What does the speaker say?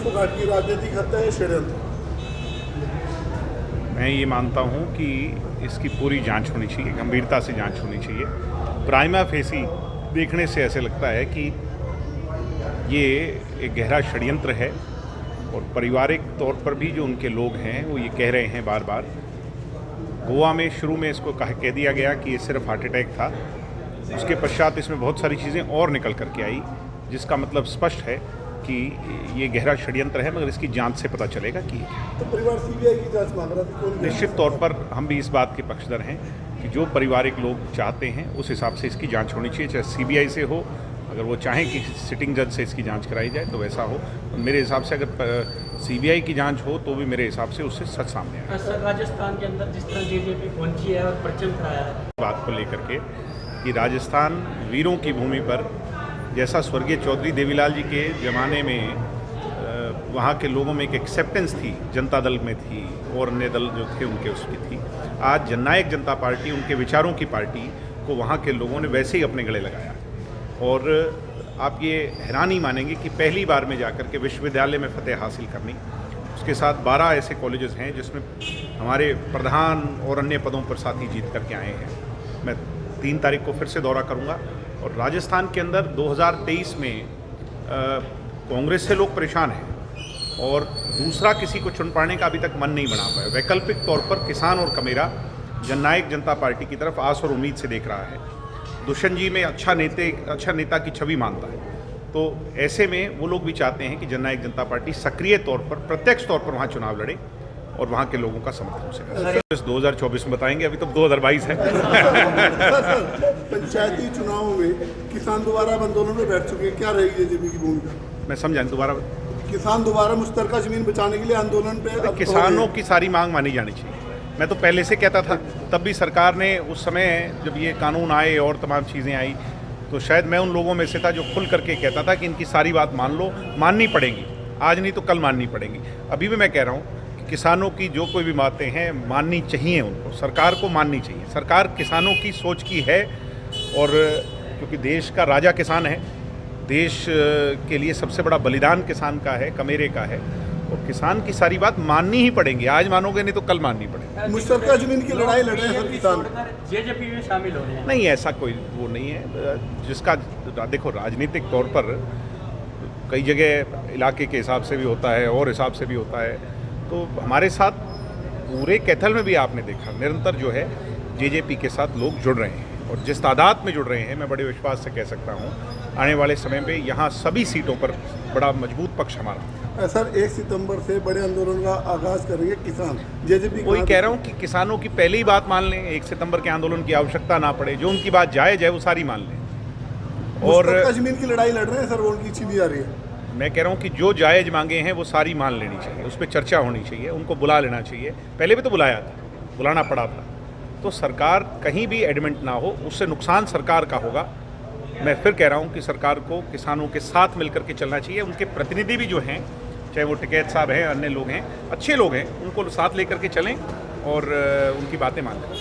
इसको घाट की राजनीतिक हत्या है, षड्यंत्र? मैं ये मानता हूँ कि इसकी पूरी जांच होनी चाहिए, गंभीरता से जांच होनी चाहिए। प्राइमा फेसी देखने से ऐसे लगता है कि ये एक गहरा षड्यंत्र है और पारिवारिक तौर पर भी जो उनके लोग हैं वो ये कह रहे हैं बार बार। गोवा में शुरू में इसको कह दिया गया कि ये सिर्फ हार्ट अटैक था, उसके पश्चात इसमें बहुत सारी चीज़ें और निकल करके आई, जिसका मतलब स्पष्ट है कि ये गहरा षड्यंत्र है, मगर इसकी जांच से पता चलेगा कि तो परिवार सीबीआई की जांच मांग रहा था। निश्चित तौर पर हम भी इस बात के पक्षधर हैं कि जो पारिवारिक लोग चाहते हैं उस हिसाब से इसकी जांच होनी चाहिए, चाहे सीबीआई से हो, अगर वो चाहें कि सिटिंग जज से इसकी जांच कराई जाए तो वैसा हो। मेरे हिसाब से अगर सीबीआई की जांच हो तो भी मेरे हिसाब से उससे सच सामने आए। सर, राजस्थान के अंदर जिस तरह जेजेपी पहुंची है और परचम फहराया है, बात को लेकर के कि राजस्थान वीरों की भूमि पर, जैसा स्वर्गीय चौधरी देवीलाल जी के ज़माने में वहाँ के लोगों में एक एक्सेप्टेंस थी, जनता दल में थी और अन्य दल जो थे उनके उसकी थी, आज जननायक जनता पार्टी उनके विचारों की पार्टी को वहाँ के लोगों ने वैसे ही अपने गले लगाया। और आप ये हैरानी मानेंगे कि पहली बार में जाकर के विश्वविद्यालय में फतेह हासिल करनी, उसके साथ 12 ऐसे कॉलेजेस हैं जिसमें हमारे प्रधान और अन्य पदों पर साथी जीत करके आए हैं। मैं 3 तारीख को फिर से दौरा करूंगा और राजस्थान के अंदर 2023 में कांग्रेस से लोग परेशान हैं और दूसरा किसी को चुन पाने का अभी तक मन नहीं बना पाया। वैकल्पिक तौर पर किसान और कमेरा जननायक जनता पार्टी की तरफ आस और उम्मीद से देख रहा है। दुष्यंत जी में अच्छा नेता की छवि मानता है, तो ऐसे में वो लोग भी चाहते हैं कि जननायक जनता पार्टी सक्रिय तौर पर, प्रत्यक्ष तौर पर वहाँ चुनाव लड़े और वहाँ के लोगों का समर्थन से करे। 2024 में बताएंगे, अभी तो 2022 है। पंचायती चुनावों में किसान दोबारा आंदोलन में बैठ चुके हैं, क्या रहेगी जेजेपी की भूमिका? मैं समझा दोबारा। किसान दोबारा मुश्तरका जमीन बचाने के लिए आंदोलन पे किसानों की सारी मांग मानी जानी चाहिए। मैं तो पहले से कहता था, तब भी सरकार ने उस समय जब ये कानून आए और तमाम चीज़ें आई तो शायद मैं उन लोगों में से था जो खुल करके कहता था कि इनकी सारी बात मान लो, माननी पड़ेगी, आज नहीं तो कल माननी पड़ेगी। अभी भी मैं कह रहा हूँ कि किसानों की जो कोई भी बातें हैं माननी चाहिए, उनको सरकार को माननी चाहिए। सरकार किसानों की सोच की है और क्योंकि देश का राजा किसान है, देश के लिए सबसे बड़ा बलिदान किसान का है, कमेरे का है, और किसान की सारी बात माननी ही पड़ेंगी। आज मानोगे नहीं तो कल माननी पड़ेगी। मुश्तरका जमीन की लड़ाई लड़ रहे हैं किसान, जेजेपी में शामिल हो रहे हैं। नहीं, ऐसा कोई वो नहीं है जिसका, देखो राजनीतिक तौर पर कई जगह इलाके के हिसाब से भी होता है और हिसाब से भी होता है। तो हमारे साथ पूरे कैथल में भी आपने देखा निरंतर जो है जेजेपी के साथ लोग जुड़ रहे हैं और जिस तादाद में जुड़ रहे हैं, मैं बड़े विश्वास से कह सकता हूँ आने वाले समय में यहाँ सभी सीटों पर बड़ा मजबूत पक्ष हमारा। सर, 1 सितंबर से बड़े आंदोलन का आगाज करेंगे किसान, जेजेपी वही कह रहा हूँ कि किसानों की पहले ही बात मान लें, 1 सितंबर के आंदोलन की आवश्यकता ना पड़े, जो उनकी बात जायज़ है वो सारी मान लें। और जमीन की लड़ाई लड़ रहे हैं सर, वो उनकी छिपी जा रही है। मैं कह रहा हूँ कि जो जायज़ मांगे हैं वो सारी मान लेनी चाहिए, उस पर चर्चा होनी चाहिए, उनको बुला लेना चाहिए। पहले भी तो बुलाया था, बुलाना पड़ा था। तो सरकार कहीं भी एडमेंट ना हो, उससे नुकसान सरकार का होगा। मैं फिर कह रहा हूँ कि सरकार को किसानों के साथ मिलकर के चलना चाहिए। उनके प्रतिनिधि भी जो हैं, चाहे वो टिकैत साहब हैं, अन्य लोग हैं, अच्छे लोग हैं, उनको साथ लेकर के चलें और उनकी बातें मानें।